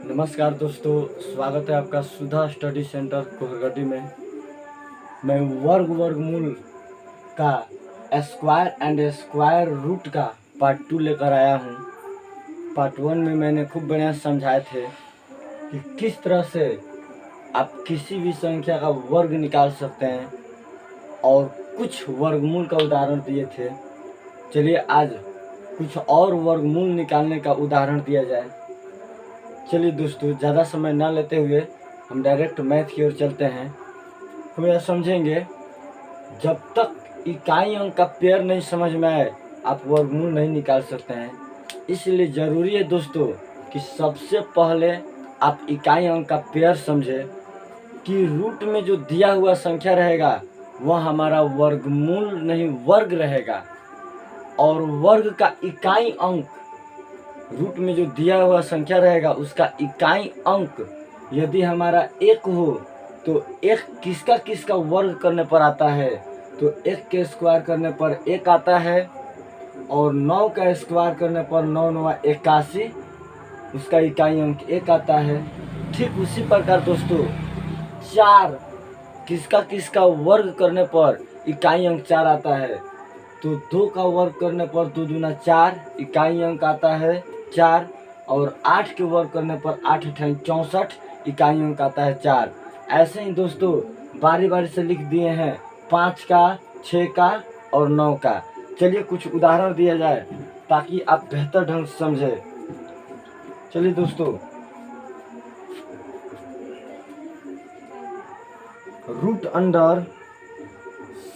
नमस्कार दोस्तों, स्वागत है आपका सुधा स्टडी सेंटर कोहरगढ़ी में। मैं वर्गमूल का स्क्वायर एंड स्क्वायर रूट का पार्ट 2 लेकर आया हूँ। पार्ट 1 में मैंने खूब बढ़िया समझाए थे कि किस तरह से आप किसी भी संख्या का वर्ग निकाल सकते हैं और कुछ वर्गमूल का उदाहरण दिए थे। चलिए आज कुछ और वर्गमूल निकालने का उदाहरण दिया जाए। चलिए दोस्तों, ज़्यादा समय ना लेते हुए हम डायरेक्ट मैथ की ओर चलते हैं। हम यह समझेंगे, जब तक इकाई अंक का पेयर नहीं समझ में आए आप वर्गमूल नहीं निकाल सकते हैं। इसलिए ज़रूरी है दोस्तों कि सबसे पहले आप इकाई अंक का पेयर समझें कि रूट में जो दिया हुआ संख्या रहेगा वह हमारा वर्गमूल नहीं वर्ग रहेगा, और वर्ग का इकाई अंक रूट में जो दिया हुआ संख्या रहेगा उसका इकाई अंक यदि हमारा 1 हो तो 1 किसका वर्ग करने पर आता है, तो 1 के स्क्वायर करने पर 1 आता है, और 9 का स्क्वायर करने पर 9 9 81, उसका इकाई अंक 1 आता है। ठीक उसी प्रकार दोस्तों 4 किसका वर्ग करने पर इकाई अंक 4 आता है, तो 2 का वर्ग करने पर 2 दूना 4, इकाई अंक आता है 4, और 8 के वर्ग करने पर 8 अठाई 64, इकाई अंक आता है 4। ऐसे ही दोस्तों बारी बारी से लिख दिए हैं 5 का, 6 का और 9 का। चलिए कुछ उदाहरण दिया जाए ताकि आप बेहतर ढंग से समझें। चलिए दोस्तों, रूट अंडर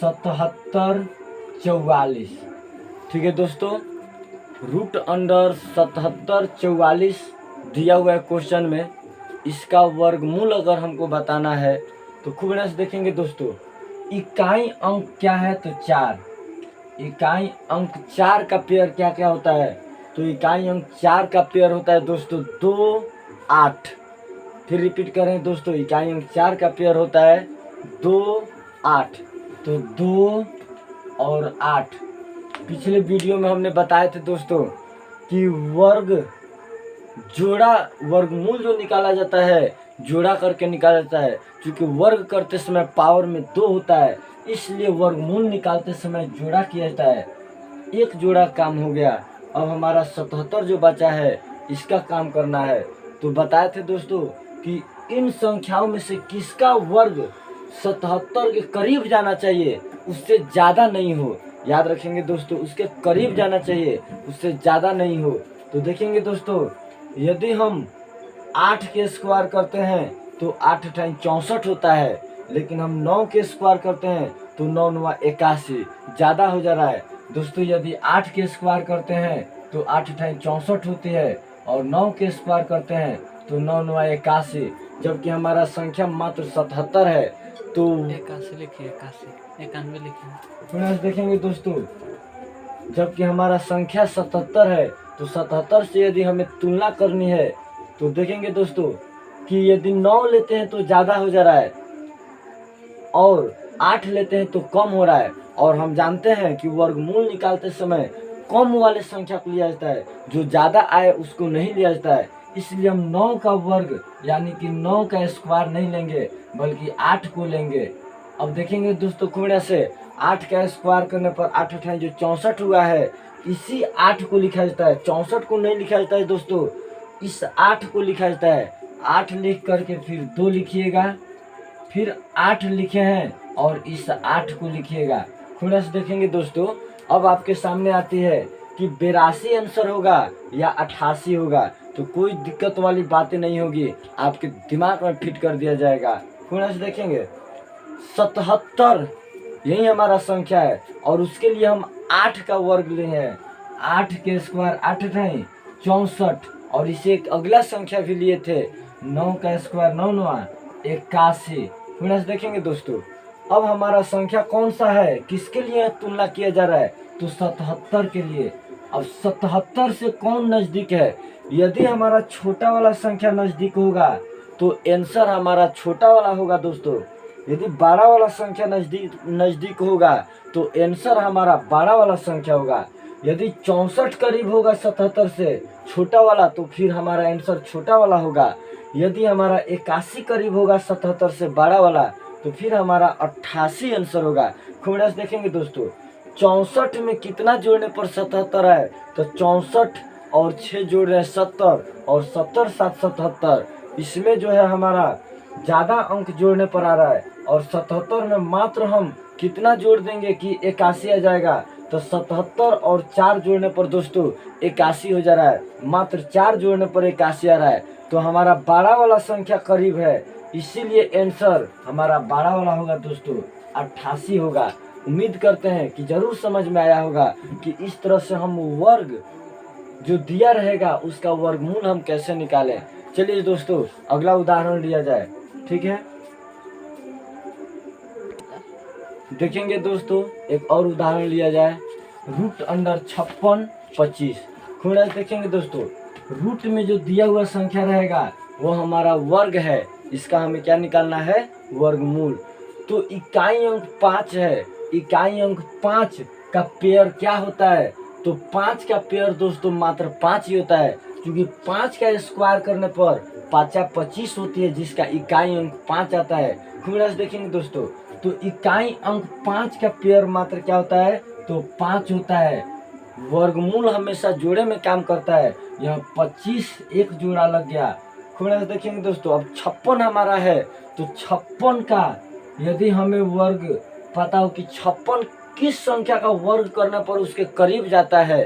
77 44। ठीक है दोस्तों, रूट अंडर 77 44 दिया हुआ है क्वेश्चन में। इसका वर्गमूल अगर हमको बताना है तो खूब बढ़िया से देखेंगे दोस्तों। इकाई अंक क्या है, तो 4। इकाई अंक 4 का पेयर क्या क्या होता है, तो इकाई अंक 4 का पेयर होता है दोस्तों 2 8। फिर रिपीट करें दोस्तों, इकाई अंक 4 का पेयर होता है 2 8। तो 2 और 8 पिछले वीडियो में हमने बताए थे दोस्तों कि वर्गमूल जो निकाला जाता है जोड़ा करके निकाला जाता है। क्योंकि वर्ग करते समय पावर में 2 होता है, इसलिए वर्गमूल निकालते समय जोड़ा किया जाता है। एक जोड़ा काम हो गया। अब हमारा 77 जो बचा है इसका काम करना है। तो बताए थे दोस्तों कि इन संख्याओं में से किसका वर्ग 77 के करीब जाना चाहिए, उससे ज़्यादा नहीं हो। याद रखेंगे दोस्तों, उसके करीब जाना चाहिए, उससे ज़्यादा नहीं हो। तो देखेंगे दोस्तों, यदि हम 8 के स्क्वायर करते हैं तो 8 अठाई 64 होता है, लेकिन हम 9 के स्क्वायर करते हैं तो 9 9 81, ज़्यादा हो जा रहा है दोस्तों। यदि 8 के स्क्वायर करते हैं तो 8 अठाई 64 होती है, और 9 के स्क्वायर करते हैं तो 9 9 81, जबकि हमारा संख्या मात्र 77 है। तो 81 लिखिए, 81 91 लिखिए। पुनः देखेंगे दोस्तों, जबकि हमारा संख्या 77 है तो 77 से यदि हमें तुलना करनी है तो देखेंगे दोस्तों कि यदि 9 लेते हैं तो ज़्यादा हो जा रहा है, और 8 लेते हैं तो कम हो रहा है। और हम जानते हैं कि वर्गमूल निकालते समय कम वाले संख्या को लिया जाता है, जो ज़्यादा आए उसको नहीं लिया जाता है। इसलिए हम 9 का वर्ग यानी कि 9 का स्क्वायर नहीं लेंगे, बल्कि 8 को लेंगे। अब देखेंगे दोस्तों खूब से 8 का स्क्वायर करने पर 8 अठाई जो 64 हुआ है, इसी 8 को लिखा जाता है, 64 को नहीं लिखा जाता है दोस्तों, इस 8 को लिखा जाता है। 8 लिख करके फिर 2 लिखिएगा, फिर 8 लिखे हैं और इस 8 को लिखिएगा। थोड़ा सा देखेंगे दोस्तों, अब आपके सामने आती है कि 82 आंसर होगा या 88 होगा, तो कोई दिक्कत वाली बातें नहीं होगी, आपके दिमाग में फिट कर दिया जाएगा। थोड़ा सा देखेंगे 77 यही हमारा संख्या है, और उसके लिए हम 8 का वर्ग लिए हैं। 8 के स्क्वायर 8 अठाई 64, और इसे एक अगला संख्या भी लिए थे 9 का स्क्वायर 9 9 81। थोड़ा सा देखेंगे दोस्तों, अब हमारा संख्या कौन सा है, किसके लिए तुलना किया जा रहा है, तो 77 के लिए। अब 77 से कौन नज़दीक है, यदि हमारा छोटा वाला संख्या नज़दीक होगा तो आंसर हमारा छोटा वाला होगा दोस्तों। यदि बड़ा वाला संख्या नज़दीक होगा तो आंसर हमारा बड़ा वाला संख्या होगा। यदि 64 करीब होगा 77 से छोटा वाला तो फिर हमारा आंसर छोटा वाला होगा। यदि हमारा 81 करीब होगा 77 से बड़ा वाला तो फिर हमारा 88 आंसर होगा। खूब बढ़िया से देखेंगे दोस्तों, 64 में कितना जोड़ने पर 77 है, तो 64 और 6 जोड़ रहे हैं 70, और 70 7 77, इसमें जो है हमारा ज़्यादा अंक जोड़ने पर आ रहा है। और 77 में मात्र हम कितना जोड़ देंगे कि 81 आ जाएगा, तो 77 और 4 जोड़ने पर दोस्तों 81 हो जा रहा है। मात्र 4 जोड़ने पर 81 आ रहा है, तो हमारा 12 वाला संख्या करीब है, इसीलिए आंसर हमारा 12 वाला होगा दोस्तों, 88 होगा। उम्मीद करते हैं कि जरूर समझ में आया होगा कि इस तरह से हम वर्ग जो दिया रहेगा उसका वर्गमूल हम कैसे निकालें। चलिए दोस्तों अगला उदाहरण लिया जाए, ठीक है। देखेंगे दोस्तों एक और उदाहरण लिया जाए, रूट अंडर 56 25। थोड़ा देखेंगे दोस्तों, रूट में जो दिया हुआ संख्या रहेगा वो हमारा वर्ग है, इसका हमें क्या निकालना है, वर्गमूल। तो इकाई अंक 5 है, इकाई अंक 5 का पेयर क्या होता है, तो 5 का पेयर दोस्तों मात्र 5 ही होता है, क्योंकि 5 का स्क्वायर करने पर 5 25 होती है, जिसका इकाई अंक 5 आता है। थोड़ा सा देखेंगे दोस्तों, तो इकाई अंक 5 का पेयर मात्र क्या होता है, तो 5 होता है। वर्गमूल हमेशा जोड़े में काम करता है, यह 25 एक जोड़ा लग गया। थोड़ा सा देखेंगे दोस्तों, अब 56 हमारा है, तो 56 का यदि हमें वर्ग पता हो कि 56 किस संख्या का वर्ग करने पर उसके करीब जाता है,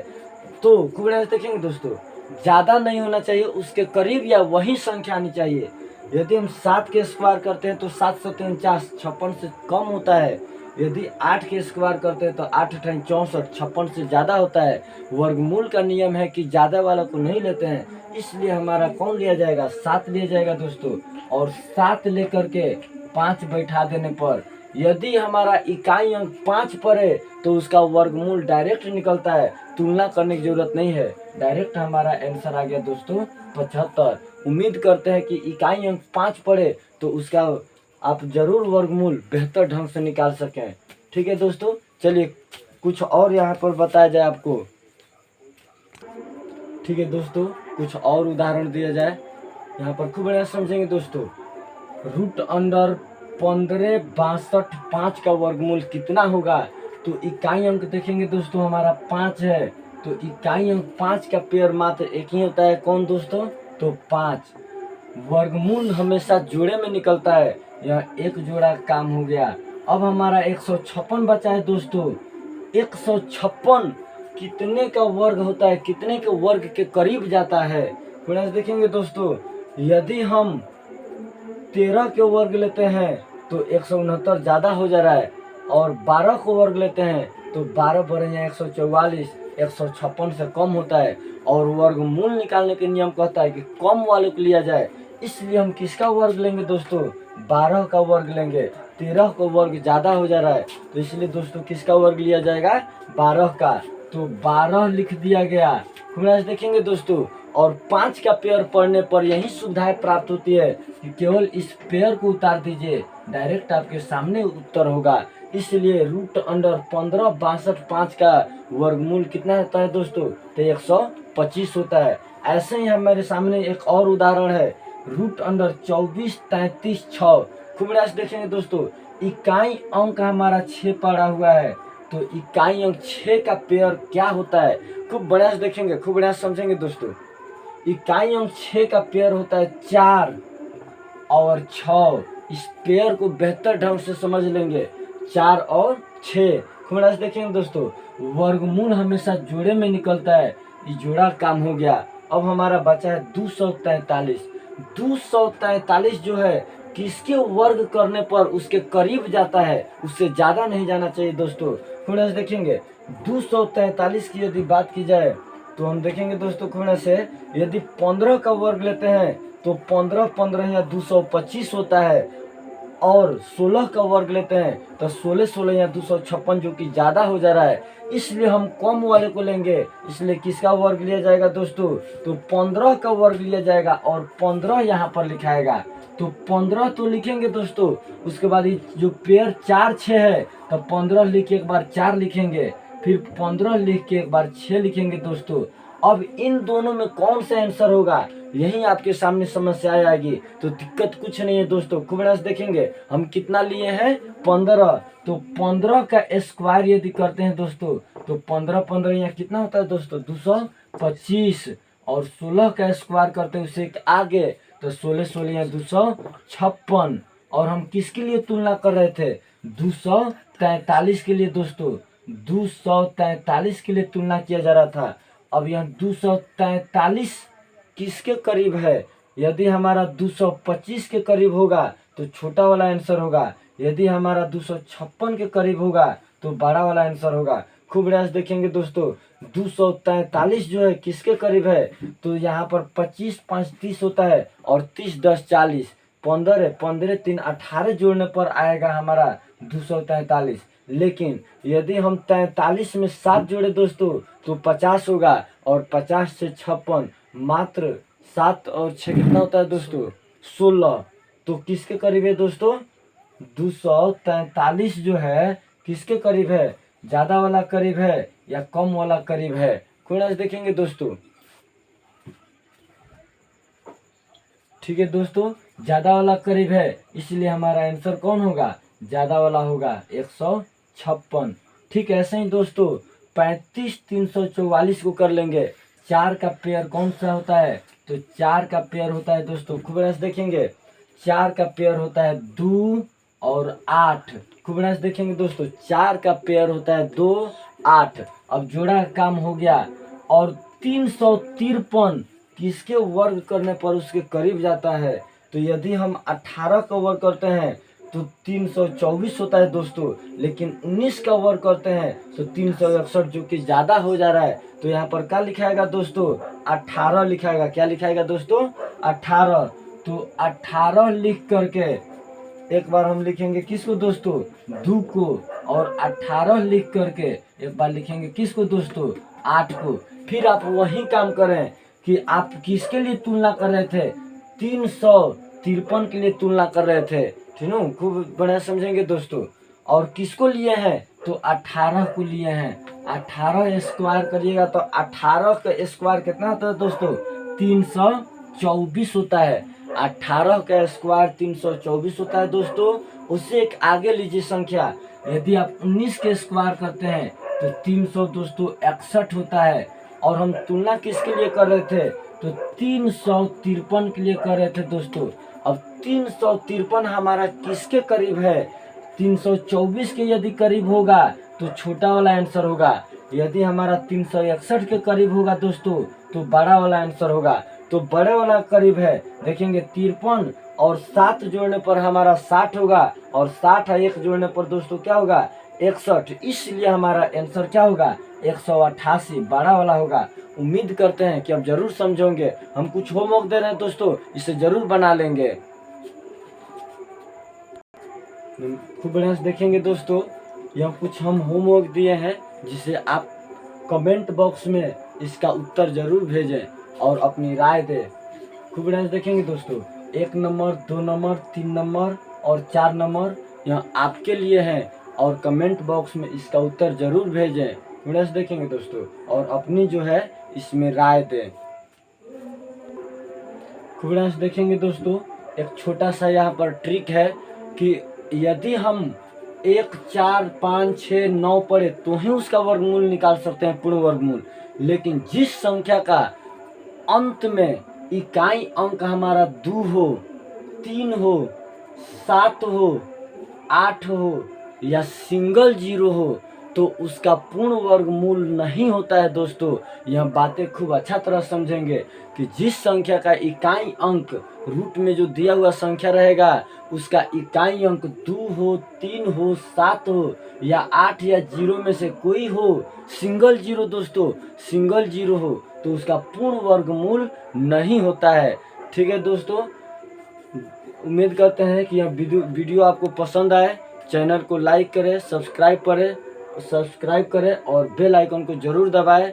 तो खूब देखेंगे दोस्तों, ज़्यादा नहीं होना चाहिए, उसके करीब या वही संख्या आनी चाहिए। यदि हम 7 के स्क्वायर करते हैं तो 7 से 49 56 से कम होता है। यदि 8 के स्क्वायर करते हैं तो 8 8 64 56 से ज़्यादा होता है। वर्गमूल का नियम है कि ज़्यादा वाला को नहीं लेते हैं, इसलिए हमारा कौन लिया जाएगा, 7 लिया जाएगा दोस्तों। और 7 लेकर के 5 बैठा देने पर यदि हमारा इकाई अंक 5 पर है तो उसका वर्गमूल डायरेक्ट निकलता है, तुलना करने की जरूरत नहीं है, डायरेक्ट हमारा आंसर आ गया दोस्तों 75। उम्मीद करते हैं कि इकाई अंक 5 पढ़े तो उसका आप जरूर वर्गमूल बेहतर ढंग से निकाल सकें। ठीक है दोस्तों, चलिए कुछ और यहाँ पर बताया जाए आपको। ठीक है दोस्तों, कुछ और उदाहरण दिया जाए यहाँ पर, खूब बढ़िया समझेंगे दोस्तों। रूट अंडर 15 62 5 का वर्गमूल कितना होगा, तो इकाई अंक देखेंगे दोस्तों हमारा 5 है, तो इकाई अंक 5 का पेयर मात्र एक ही होता है, कौन दोस्तों, तो 5। वर्गमूल हमेशा जोड़े में निकलता है, यह एक जोड़ा काम हो गया। अब हमारा 156 बचा है दोस्तों। 156 कितने का वर्ग होता है, कितने के वर्ग के करीब जाता है, थोड़ा सा देखेंगे दोस्तों। यदि हम 13 के वर्ग लेते हैं तो 169 ज़्यादा हो जा रहा है, और 12 को वर्ग लेते हैं तो 12 बढ़े हैं 144, 156 से कम होता है। और वर्गमूल निकालने के नियम कहता है कि कम वाले को लिया जाए, इसलिए हम किसका वर्ग लेंगे दोस्तों, 12 का वर्ग लेंगे। 13 का वर्ग ज़्यादा हो जा रहा है, तो इसलिए दोस्तों किसका वर्ग लिया जाएगा, 12 का। तो 12 लिख दिया गया। थोड़ा देखेंगे दोस्तों, और 5 का पेयर पढ़ने पर यही सुविधाएं प्राप्त होती है कि केवल इस पेयर को उतार दीजिए, डायरेक्ट आपके सामने उत्तर होगा। इसलिए रूट अंडर 15 62 5 का वर्गमूल कितना होता है दोस्तों, तो 125 होता है। ऐसे ही हमारे सामने एक और उदाहरण है, रूट अंडर 24 33 6। खूब बढ़िया से देखेंगे दोस्तों, इकाई अंक हमारा 6 पड़ा हुआ है, तो इकाई अंक 6 का पेयर क्या होता है, खूब बढ़िया से देखेंगे, खूब बढ़िया से समझेंगे दोस्तों। इकाई अंक 6 का पेयर होता है 4 और 6। इस पेयर को बेहतर ढंग से समझ लेंगे, 4 और 6। खूब बढ़िया से देखेंगे दोस्तों, वर्गमूल हमेशा जोड़े में निकलता है, ये जोड़ा काम हो गया। अब हमारा बचा है 243। 243 जो है किसके वर्ग करने पर उसके करीब जाता है, उससे ज़्यादा नहीं जाना चाहिए दोस्तों। थोड़ा से देखेंगे 243 की यदि बात की जाए तो हम देखेंगे दोस्तों, थोड़ा से यदि 15 का वर्ग लेते हैं तो 15 15 या 225 होता है, और 16 का वर्ग लेते हैं तो 16 16 या 256, जो कि ज़्यादा हो जा रहा है, इसलिए हम कम वाले को लेंगे। इसलिए किसका वर्ग लिया जाएगा दोस्तों, तो 15 का वर्ग लिया जाएगा, और 15 यहाँ पर लिखाएगा। तो 15 तो लिखेंगे दोस्तों, उसके बाद ये जो पेयर 4 6 है तो 15 लिख के एक बार 4 लिखेंगे, फिर 15 लिख के एक बार 6 लिखेंगे दोस्तों। अब इन दोनों में कौन सा आंसर होगा, यही आपके सामने समस्या आएगी। तो दिक्कत कुछ नहीं है दोस्तों, खूब बढ़िया से देखेंगे। हम कितना लिए हैं 15, तो 15 का स्क्वायर यदि करते हैं दोस्तों तो 15 15 यहाँ कितना होता है दोस्तों 225, और 16 का स्क्वायर करते हैं उससे एक आगे, तो 16 16 यहाँ 256। और हम किसके लिए तुलना कर रहे थे 243 के लिए दोस्तों, 243 के लिए तुलना किया जा रहा था। अब यहाँ 243 किसके करीब है, यदि हमारा 225 के करीब होगा तो छोटा वाला आंसर होगा, यदि हमारा 256 के करीब होगा तो बड़ा वाला आंसर होगा। खूब बढ़िया से देखेंगे दोस्तों, 243 जो है किसके करीब है, तो यहाँ पर 25 5 30 होता है, और 30 10 40, 15 15 3 18 जोड़ने पर आएगा हमारा 243। लेकिन यदि हम 43 में 7 जोड़े दोस्तों तो 50 होगा, और 50 से 56 मात्र 7 और 6 कितना होता है दोस्तों 16। तो किसके करीब है दोस्तों 243 जो है किसके करीब है, ज्यादा वाला करीब है या कम वाला करीब है, कोई ना देखेंगे दोस्तों। ठीक है दोस्तों, ज्यादा वाला करीब है, इसलिए हमारा आंसर कौन होगा, ज्यादा वाला होगा 156। ठीक है, ऐसे ही दोस्तों 35 344 को कर लेंगे। 4 का पेयर कौन सा होता है, तो 4 का पेयर होता है दोस्तों, खूब बढ़िया से देखेंगे। 4 का पेयर होता है 2 और 8। खूब बढ़िया से देखेंगे दोस्तों, 4 का पेयर होता है 2 8। अब जोड़ा का काम हो गया। और 353 किसके वर्ग करने पर उसके करीब जाता है, तो यदि हम 18 का वर्ग करते हैं तो 324 होता है दोस्तों, लेकिन 19 का वर्ग करते हैं तो 361, जो कि ज्यादा हो जा रहा है। तो यहाँ पर क्या लिखाएगा दोस्तों 18 लिखाएगा। क्या लिखाएगा दोस्तों 18। तो 18 लिख करके एक बार हम लिखेंगे किसको दोस्तों 2 को, और 18 लिख करके एक बार लिखेंगे किसको दोस्तों 8 को। फिर आप वही काम करें कि आप किसके लिए तुलना कर रहे थे 353 के लिए तुलना कर रहे थे, ठीक है, खूब बढ़िया समझेंगे दोस्तों। और किसको लिए हैं तो 18 को लिए हैं। 18 स्क्वायर करिएगा तो 18 का स्क्वायर कितना होता है दोस्तों 324 होता है। 18 का स्क्वायर 324 होता है दोस्तों। उससे एक आगे लीजिए संख्या, यदि आप 19 के स्क्वायर करते हैं तो 300 दोस्तों 61 होता है। और हम तुलना किसके लिए कर रहे थे तो 353 के लिए कर रहे थे दोस्तों। अब 353 हमारा किसके करीब है, 324 के यदि करीब होगा तो छोटा वाला आंसर होगा, यदि हमारा 361 के करीब होगा दोस्तों तो बड़ा वाला आंसर होगा। तो बड़े वाला करीब है, देखेंगे 53 और 7 जोड़ने पर हमारा 60 होगा, और 60 और 1 जोड़ने पर दोस्तों क्या होगा 61, इसलिए हमारा आंसर क्या होगा 188, बड़ा वाला होगा। उम्मीद करते हैं कि आप जरूर समझोगे। हम कुछ होमवर्क दे रहे हैं दोस्तों, इसे जरूर बना लेंगे। खूब बढ़िया से देखेंगे दोस्तों, यह कुछ हम होमवर्क दिए हैं जिसे आप कमेंट बॉक्स में इसका उत्तर जरूर भेजें और अपनी राय दें। खूब बढ़िया से देखेंगे दोस्तों, 1 नंबर 2 नंबर 3 नंबर और 4 नंबर यह आपके लिए हैं, और कमेंट बॉक्स में इसका उत्तर जरूर भेजें। बढ़िया से देखेंगे दोस्तों, और अपनी जो है इसमें राय दें। खूब बढ़िया से देखेंगे दोस्तों, एक छोटा सा यहाँ पर ट्रिक है कि यदि हम 1 4 5 6 9 पढ़े तो ही उसका वर्गमूल निकाल सकते हैं, पूर्ण वर्गमूल। लेकिन जिस संख्या का अंत में इकाई अंक हमारा 2 हो 3 हो 7 हो 8 हो या सिंगल 0 हो तो उसका पूर्ण वर्गमूल नहीं होता है दोस्तों। यह बातें खूब अच्छा तरह समझेंगे कि जिस संख्या का इकाई अंक रूट में जो दिया हुआ संख्या रहेगा उसका इकाई अंक 2 हो 3 हो 7 हो या 8 या 0 में से कोई हो, सिंगल 0 दोस्तों, सिंगल 0 हो तो उसका पूर्ण वर्गमूल नहीं होता है। ठीक है दोस्तों, उम्मीद करते हैं कि यह वीडियो आपको पसंद आए। चैनल को लाइक करें, सब्सक्राइब करें और बेल आइकन को जरूर दबाएं,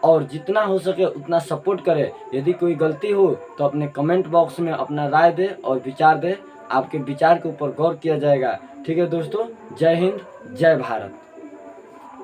और जितना हो सके उतना सपोर्ट करें। यदि कोई गलती हो तो अपने कमेंट बॉक्स में अपना राय दे और विचार दे, आपके विचार के ऊपर गौर किया जाएगा। ठीक है दोस्तों, जय हिंद, जय भारत।